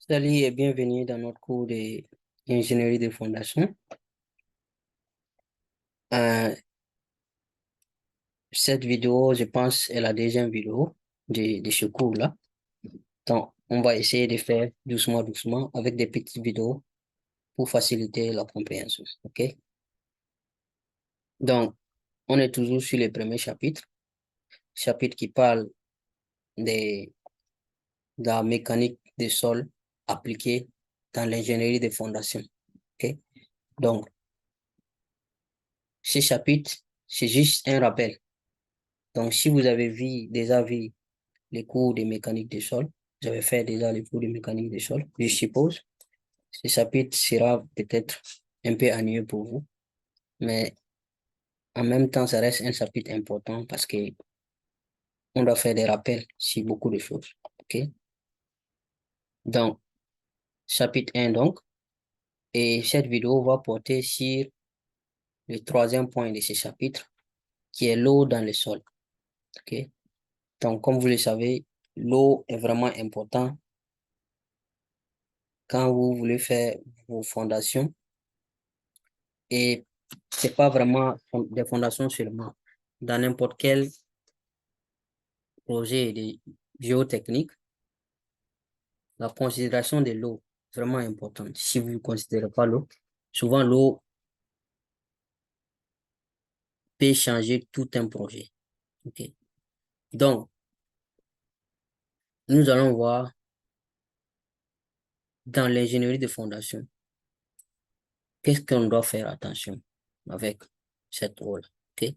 Salut et bienvenue dans notre cours d'ingénierie de fondation. Euh, cette vidéo, je pense, est la deuxième vidéo de ce cours-là. Donc, on va essayer de faire doucement, doucement avec des petites vidéos pour faciliter la compréhension. OK? Donc, on est toujours sur le premier chapitre, chapitre qui parle de, de la mécanique des sols appliquée dans l'ingénierie de fondation. OK? Donc, ce chapitre, c'est juste un rappel. Donc, si vous avez déjà vu les cours de mécanique des sols, j'avais fait déjà les cours de mécanique des sols, je suppose. Ce chapitre sera peut-être un peu ennuyeux pour vous, mais en même temps, ça reste un chapitre important parce que on doit faire des rappels sur beaucoup de choses. OK? Donc, chapitre 1, donc, et cette vidéo va porter sur le troisième point de ce chapitre, qui est l'eau dans le sol. OK? Donc, comme vous le savez, l'eau est vraiment importante quand vous voulez faire vos fondations. Et c'est pas vraiment des fondations seulement. Dans n'importe quel projet de géotechnique, la considération de l'eau est vraiment importante. Si vous ne considérez pas l'eau, souvent l'eau peut changer tout un projet. OK? Donc, nous allons voir dans l'ingénierie de fondation, qu'est-ce qu'on doit faire attention avec cette eau-là. OK?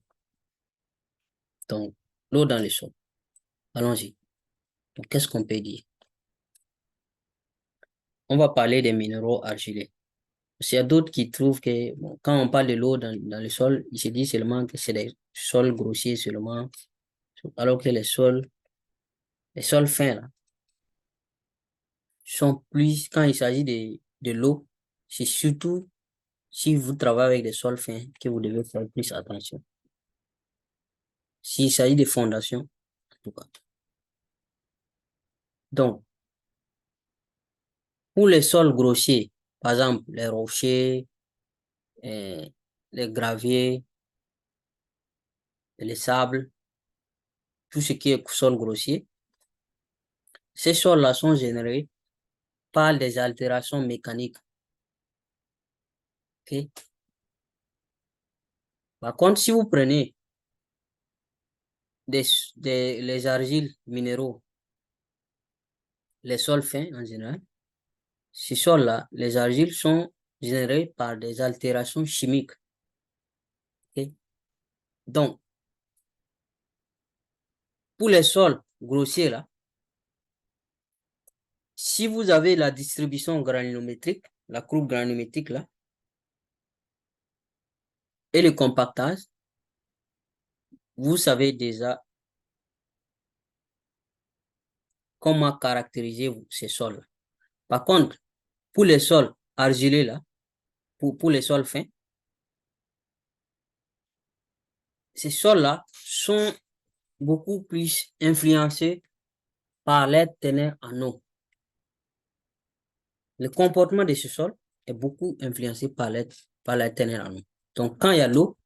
Donc, l'eau dans les sols. Allons-y. Donc, qu'est-ce qu'on peut dire? On va parler des minéraux argileux. Il y a d'autres qui trouvent que bon, quand on parle de l'eau dans le sol, ils se disent seulement que c'est des sols grossiers seulement, alors que les sols fins, là, sont plus, quand il s'agit de l'eau, c'est surtout si vous travaillez avec des sols fins que vous devez faire plus attention. S'il s'agit de fondations, en tout cas. Donc, pour les sols grossiers, par exemple, les rochers, euh, les graviers, les sables, tout ce qui est sol grossier, ces sols-là sont générés par des altérations mécaniques. OK? Par contre, si vous prenez les argiles minéraux, les sols fins en général, ces sols-là, les argiles sont générés par des altérations chimiques. OK? Donc, pour les sols grossiers, là, si vous avez la distribution granulométrique, la courbe granulométrique, là, et le compactage, vous savez déjà comment caractériser ces sols-là. Par contre, pour les sols argileux, là, pour les sols fins, ces sols-là sont beaucoup plus influencés par l'air teneur en eau. Le comportement de ce sol est beaucoup influencé par l'air teneur en eau. Donc, quand il y a l'eau,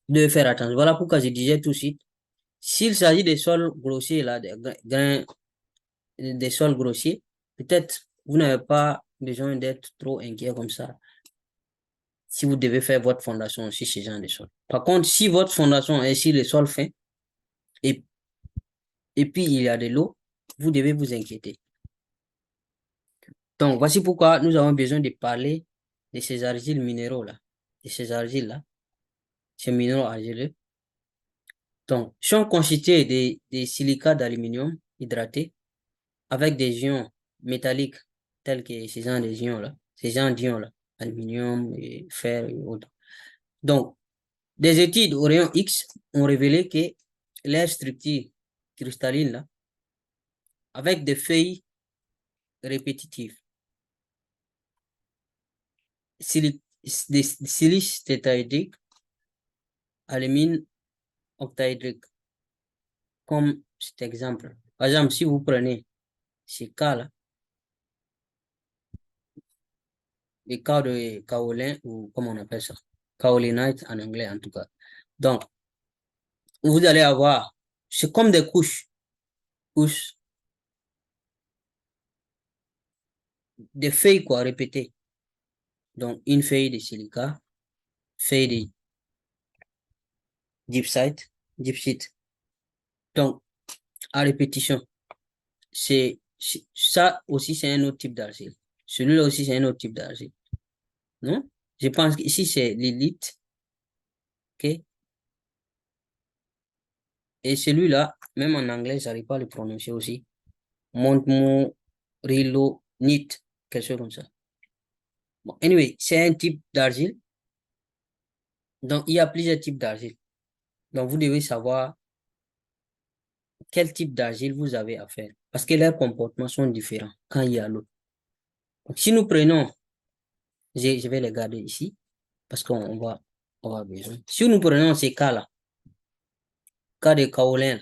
vous devez faire attention. Voilà pourquoi je disais tout de suite, s'il s'agit des sols grossiers, là, des sols grossiers, peut-être vous n'avez pas besoin d'être trop inquiet comme ça si vous devez faire votre fondation sur ce genre de sol. Par contre, si votre fondation est sur le sol fin et, et puis il y a de l'eau, vous devez vous inquiéter. Donc, voici pourquoi nous avons besoin de parler de ces argiles minéraux-là, de ces argiles-là, ces minéraux argileux. Donc, sont constitués des silicats d'aluminium hydratés avec des ions métalliques tels que ces gens des ions-là, ces gens d'ions-là, aluminium, et fer et autres. Donc, des études au rayon X ont révélé que leur structure cristalline, là, avec des feuilles répétitives, des silice tétraédrique, alumine octaédrique, comme cet exemple. Par exemple, si vous prenez ce cas-là, les cas de kaolin, ou comment on appelle ça? Kaolinite en anglais, en tout cas. Donc, vous allez avoir, c'est comme des couches, des feuilles, quoi, répétées. Donc, une feuille de silica, feuille de gypsite. Donc, à répétition, ça aussi, c'est un autre type d'argile. Celui-là aussi, c'est un autre type d'argile. Non? Je pense qu'ici, c'est l'élite. OK? Et celui-là, même en anglais, je n'arrive pas à le prononcer aussi. Montmorillonite, quelque chose comme ça. Bon, anyway, c'est un type d'argile. Donc, il y a plusieurs types d'argile. Donc, vous devez savoir quel type d'argile vous avez à faire. Parce que leurs comportements sont différents quand il y a l'eau. Donc, si nous prenons, je vais les garder ici, parce qu'on va avoir besoin. Si nous prenons ces cas-là, cas de kaolin,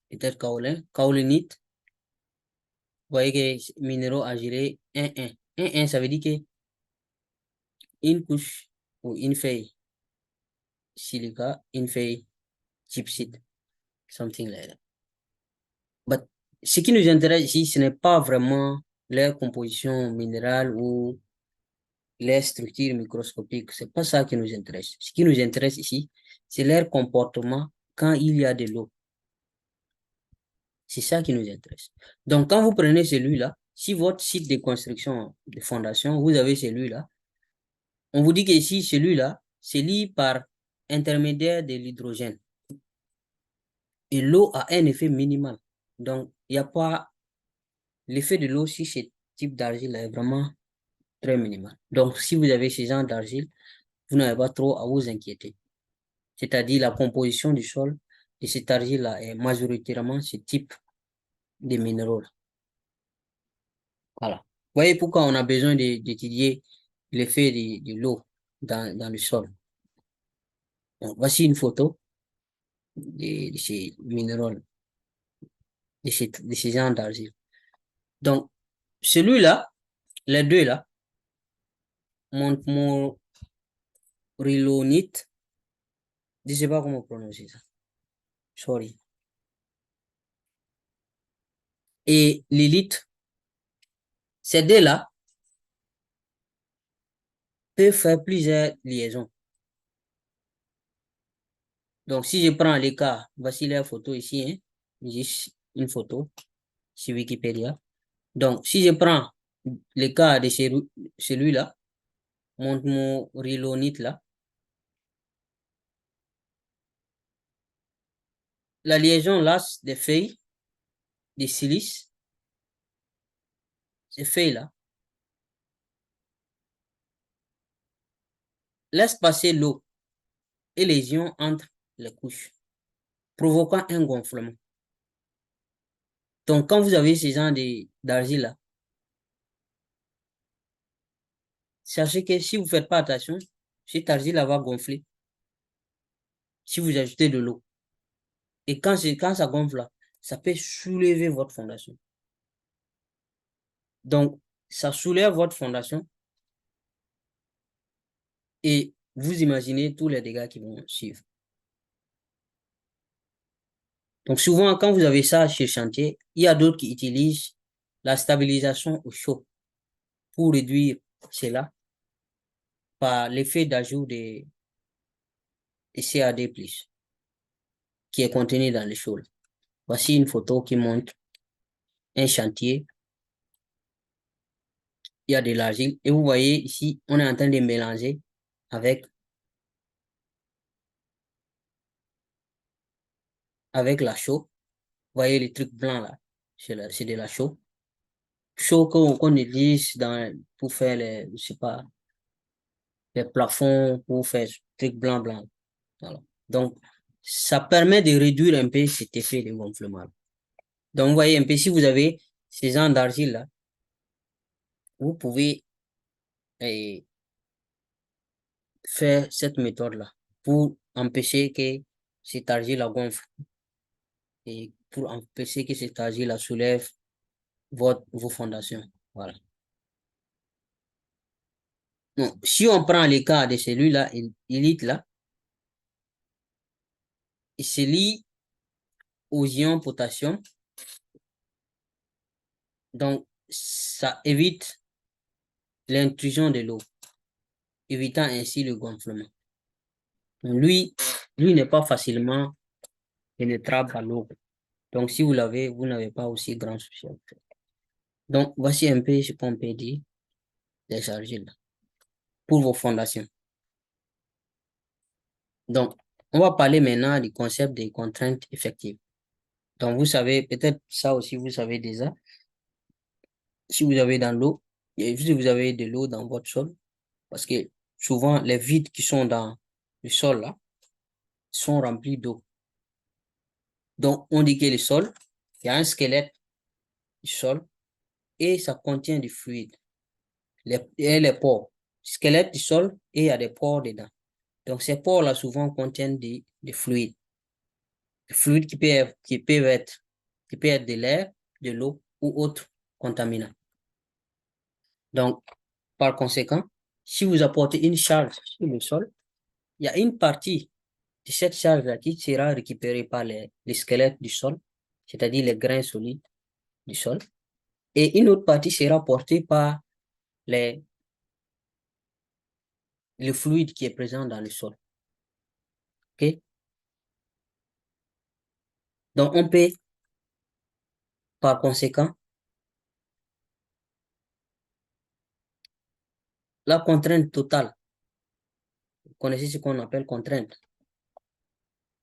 peut-être kaolin, kaolinite, vous voyez que minéraux argilés 1-1. 1-1, ça veut dire que une couche ou une feuille silica, une feuille gypsite, something like that. But ce qui nous intéresse ici, ce n'est pas vraiment leur composition minérale ou les structures microscopiques. C'est pas ça qui nous intéresse. Ce qui nous intéresse ici, c'est leur comportement quand il y a de l'eau. C'est ça qui nous intéresse. Donc, quand vous prenez celui-là, si votre site de construction de fondation, vous avez celui-là, on vous dit que ici, celui-là, c'est lié par intermédiaire de l'hydrogène. Et l'eau a un effet minimal. Donc, il n'y a pas l'effet de l'eau sur ce type d'argile est vraiment très minimal. Donc, si vous avez ce genre d'argile, vous n'avez pas trop à vous inquiéter. C'est-à-dire la composition du sol de cette argile-là est majoritairement ce type de minéraux. Voilà. Vous voyez pourquoi on a besoin d'étudier l'effet de l'eau dans le sol. Donc, voici une photo de ces minéraux, de ces genres d'argile. Donc, celui-là, les deux là, montmorillonite, je ne sais pas comment prononcer ça. Sorry. Et l'élite, ces deux-là peuvent faire plusieurs liaisons. Donc, si je prends les cas, voici la photo ici, hein, juste une photo sur Wikipédia. Donc, si je prends le cas de celui-là, montmorillonite là, la liaison là des feuilles de silice, ces feuilles-là, laisse passer l'eau et les ions entre les couches, provoquant un gonflement. Donc, quand vous avez ce genre d'argile là, sachez que si vous ne faites pas attention, cette argile là va gonfler si vous ajoutez de l'eau. Et quand ça gonfle là, ça peut soulever votre fondation. Donc, ça soulève votre fondation et vous imaginez tous les dégâts qui vont suivre. Donc, souvent, quand vous avez ça chez le chantier, il y a d'autres qui utilisent la stabilisation au chaud pour réduire cela par l'effet d'ajout de CAD+, qui est contenu dans le chaud. Voici une photo qui montre un chantier. Il y a de l'argile. Et vous voyez ici, on est en train de mélanger avec la chaux. Vous voyez les trucs blancs là, c'est de la chaux. Chaux qu'on utilise pour faire les, je sais pas, les plafonds, pour faire des trucs blancs. Voilà. Donc, ça permet de réduire un peu cet effet de gonflement. Donc, vous voyez un peu, si vous avez ces gens d'argile là, vous pouvez eh, faire cette méthode-là pour empêcher que cette argile la gonfle et pour empêcher que cette argile la soulève vos fondations. Voilà. Donc, si on prend le cas de celui-là, élite là, il se lie aux ions potassium. Donc, ça évite l'intrusion de l'eau, évitant ainsi le gonflement. Donc, lui n'est pas facilement pénétrable à l'eau. Donc, si vous l'avez, vous n'avez pas aussi grand souci. Donc, voici un peu ce qu'on peut dire des argiles pour vos fondations. Donc, on va parler maintenant du concept des contraintes effectives. Donc, vous savez, peut-être ça aussi, vous savez déjà, si vous avez dans l'eau, si vous avez de l'eau dans votre sol, parce que souvent, les vides qui sont dans le sol, là, sont remplis d'eau. Donc, on dit que le sol, il y a un squelette du sol et ça contient du fluide. Les pores. Squelette du sol et il y a des pores dedans. Donc, ces pores-là, souvent, contiennent des fluides. Des fluides qui peuvent être de l'air, de l'eau ou autres contaminants. Donc, par conséquent, si vous apportez une charge sur le sol, il y a une partie de cette charge-là qui sera récupérée par les squelettes du sol, c'est-à-dire les grains solides du sol, et une autre partie sera portée par le fluide qui est présent dans le sol. OK? Donc, on peut, par conséquent, la contrainte totale, vous connaissez ce qu'on appelle contrainte,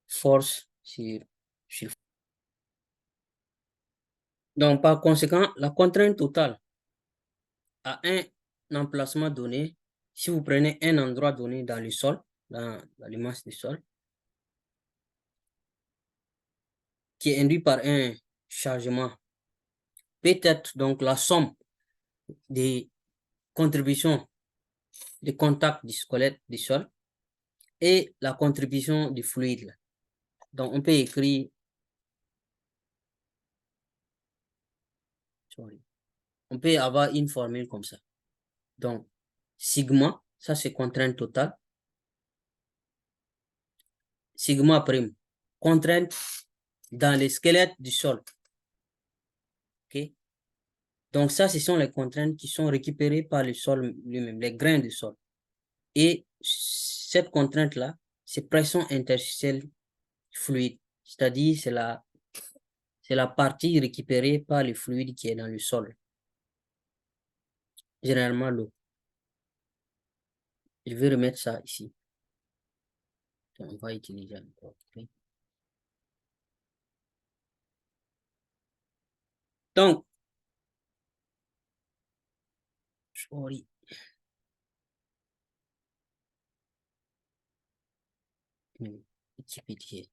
force sur. Donc, par conséquent, la contrainte totale à un emplacement donné, si vous prenez un endroit donné dans le sol, dans la masse du sol, qui est induit par un chargement, peut être donc la somme des contributions de contact du squelette du sol et la contribution du fluide. Donc, on peut écrire, on peut avoir une formule comme ça. Donc, sigma, ça c'est contrainte totale. Sigma prime, contrainte dans le squelette du sol. OK? Donc, ça, ce sont les contraintes qui sont récupérées par le sol lui-même, les grains du sol. Et cette contrainte-là, c'est pression interstitielle fluide, c'est-à-dire c'est la partie récupérée par le fluide qui est dans le sol, généralement l'eau. Je vais remettre ça ici. Donc, on va utiliser encore. Okay? Donc, sorry. Petit pitié.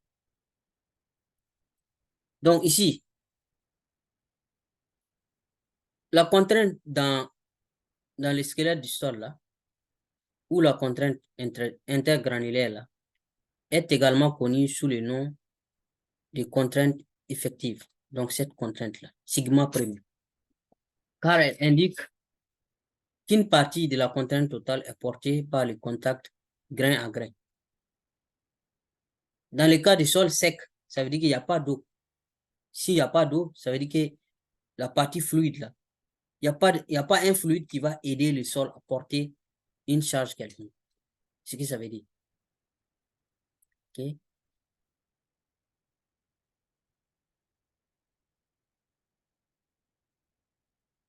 Donc, ici, la contrainte dans le squelette du sol, là, ou la contrainte intergranulaire, là, est également connue sous le nom de contrainte effective. Donc, cette contrainte-là, sigma prime. Car elle indique qu'une partie de la contrainte totale est portée par le contact grain à grain. Dans le cas du sol sec, ça veut dire qu'il n'y a pas d'eau. S'il n'y a pas d'eau, ça veut dire que la partie fluide, là, il n'y a pas un fluide qui va aider le sol à porter une charge quelconque. C'est ce que ça veut dire. OK?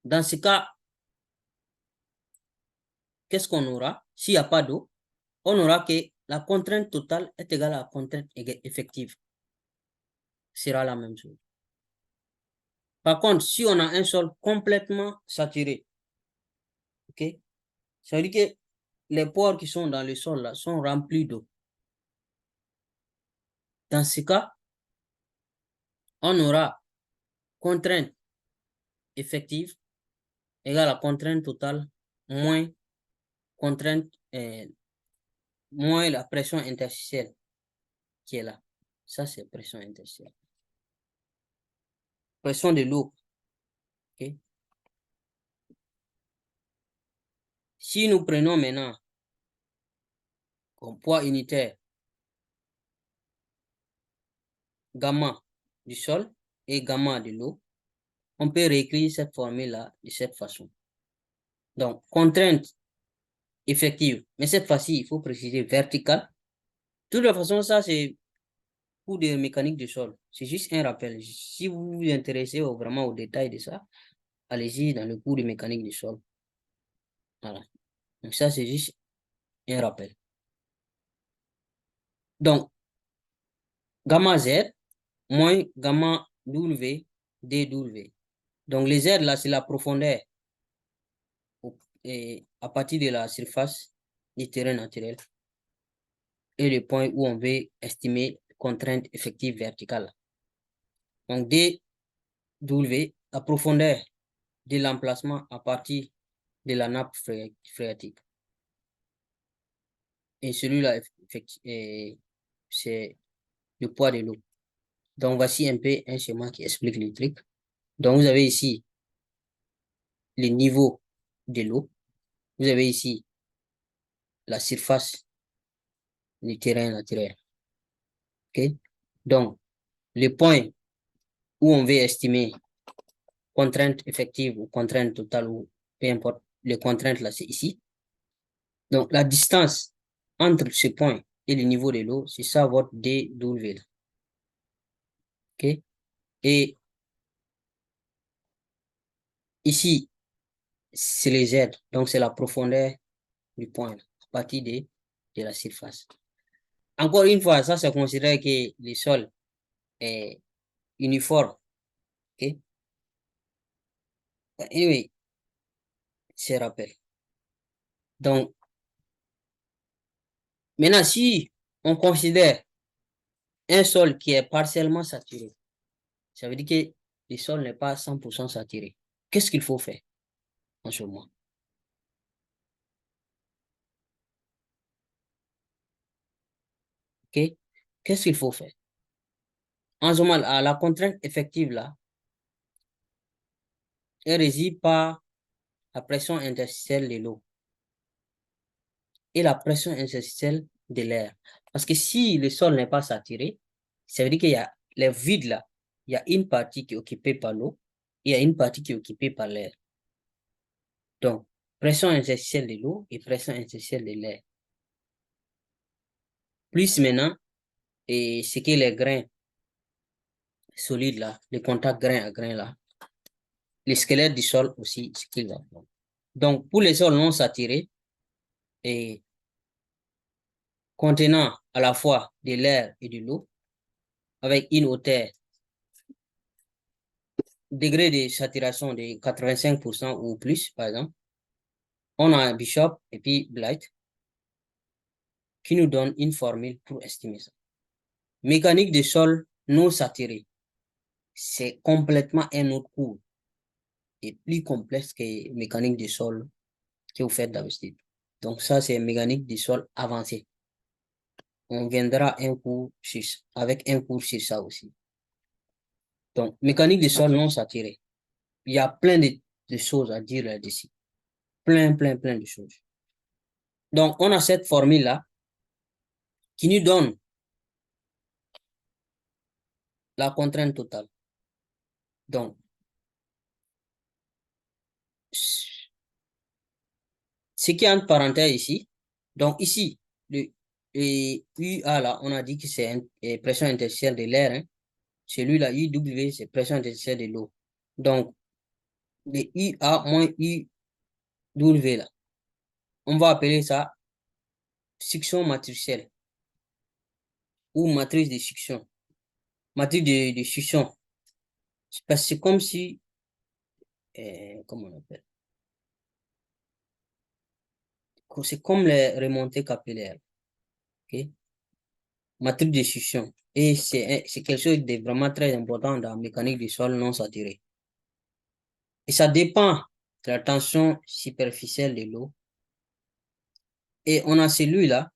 Dans ce cas, qu'est-ce qu'on aura? S'il n'y a pas d'eau, on aura que la contrainte totale est égale à la contrainte effective. Ce sera la même chose. Par contre, si on a un sol complètement saturé, OK? Ça veut dire que les pores qui sont dans le sol là sont remplis d'eau. Dans ce cas, on aura contrainte effective égale à contrainte totale moins contrainte moins la pression interstitielle qui est là. Ça, c'est pression interstitielle. Pression de l'eau. OK? Si nous prenons maintenant comme poids unitaire gamma du sol et gamma de l'eau, on peut réécrire cette formule-là de cette façon. Donc, contrainte effective, mais cette fois-ci, il faut préciser verticale. De toute façon, ça, c'est pour des mécaniques de sol. C'est juste un rappel. Si vous vous intéressez vraiment aux détails de ça, allez-y dans le cours de mécanique du sol. Voilà. Donc, ça, c'est juste un rappel. Donc, gamma Z moins gamma W dW. Donc, les Z, là, c'est la profondeur et à partir de la surface du terrain naturel et le point où on veut estimer contrainte effective verticale. Donc, dW, la profondeur de l'emplacement à partir de la nappe phréatique. Et celui-là, c'est le poids de l'eau. Donc, voici un peu un schéma qui explique le truc. Donc, vous avez ici le niveau de l'eau. Vous avez ici la surface du terrain naturel. OK? Donc, le point où on veut estimer contrainte effective ou contrainte totale ou peu importe, les contraintes là, c'est ici. Donc, la distance entre ce point et le niveau de l'eau, c'est ça votre dW. OK? Et ici, c'est les Z, donc c'est la profondeur du point à partir de la surface. Encore une fois, ça, c'est considéré que le sol est uniforme. OK? Anyway, c'est rappel. Donc, maintenant, si on considère un sol qui est partiellement saturé, ça veut dire que le sol n'est pas 100% saturé. Qu'est-ce qu'il faut faire en ce moment? OK? Qu'est-ce qu'il faut faire? En ce moment, la contrainte effective, là, elle réside par la pression interstitielle de l'eau et la pression interstitielle de l'air. Parce que si le sol n'est pas saturé, ça veut dire qu'il y a les vides là. Il y a une partie qui est occupée par l'eau et il y a une partie qui est occupée par l'air. Donc, pression interstitielle de l'eau et pression interstitielle de l'air. Plus maintenant, et ce que les grains solides là, les contacts grain à grain là, les squelettes du sol aussi, ce qu'ils ont. Donc, pour les sols non saturés et contenant à la fois de l'air et de l'eau, avec une hauteur, degré de saturation de 85% ou plus, par exemple, on a Bishop et puis Blight qui nous donne une formule pour estimer ça. Mécanique des sols non saturés, c'est complètement un autre cours et plus complexe que mécanique des sols que vous faites d'habitude. Donc ça, c'est mécanique des sols avancée. On viendra avec un cours sur ça aussi. Donc, mécanique des sols non saturés. Il y a plein de choses à dire là-dessus. Plein de choses. Donc, on a cette formule-là qui nous donne la contrainte totale. Donc, ce qui est entre parenthèses ici, donc ici, le UA là, on a dit que c'est une pression interstitielle de l'air. Hein. Celui-là, UW, c'est pression interstitielle de l'eau. Donc, le UA moins UW là, on va appeler ça succion matricielle ou matrice de succion. Matrice de succion. Parce que c'est comme si, comment on appelle? C'est comme les remontées capillaires. OK? Matrice de succion. Et c'est quelque chose de vraiment très important dans la mécanique du sol non saturé. Et ça dépend de la tension superficielle de l'eau. Et on a celui-là,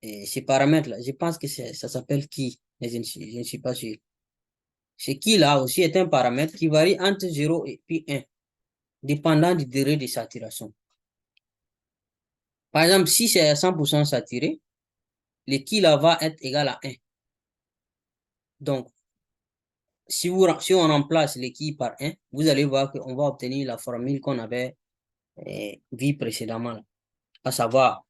et ces paramètres-là, je pense que ça s'appelle qui, mais je ne suis pas sûr. Ce qui-là aussi est un paramètre qui varie entre 0 et puis 1, dépendant du degré de saturation. Par exemple, si c'est à 100% saturé, le qui là va être égal à 1. Donc, si on remplace le qui par 1, vous allez voir qu'on va obtenir la formule qu'on avait vue précédemment, à savoir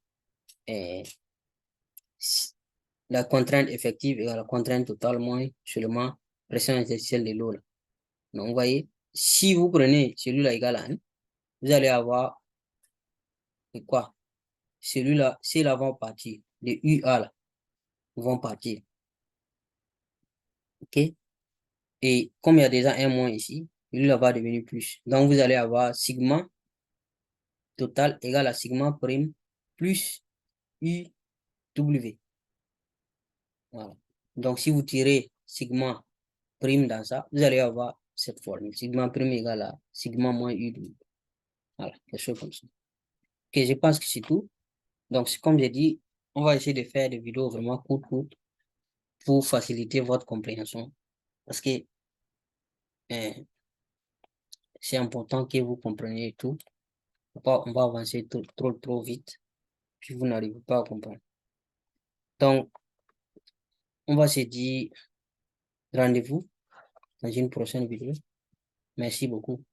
la contrainte effective égale la contrainte totale moins seulement pression interstitielle de l'eau. Donc, vous voyez, si vous prenez celui-là égal à 1, vous allez avoir quoi? Celui-là, ceux-là vont partir. Les UA là, vont partir. OK? Et comme il y a déjà un moins ici, celui-là va devenir plus. Donc, vous allez avoir sigma total égale à sigma prime plus UW. Voilà. Donc, si vous tirez sigma prime dans ça, vous allez avoir cette formule. Sigma prime égale à sigma moins UW. Voilà, quelque chose comme ça. Ok, je pense que c'est tout. Donc, comme j'ai dit, on va essayer de faire des vidéos vraiment courtes pour faciliter votre compréhension. Parce que euh, c'est important que vous compreniez tout. On va avancer trop vite, puis vous n'arrivez pas à comprendre. Donc, on va se dire rendez-vous dans une prochaine vidéo. Merci beaucoup.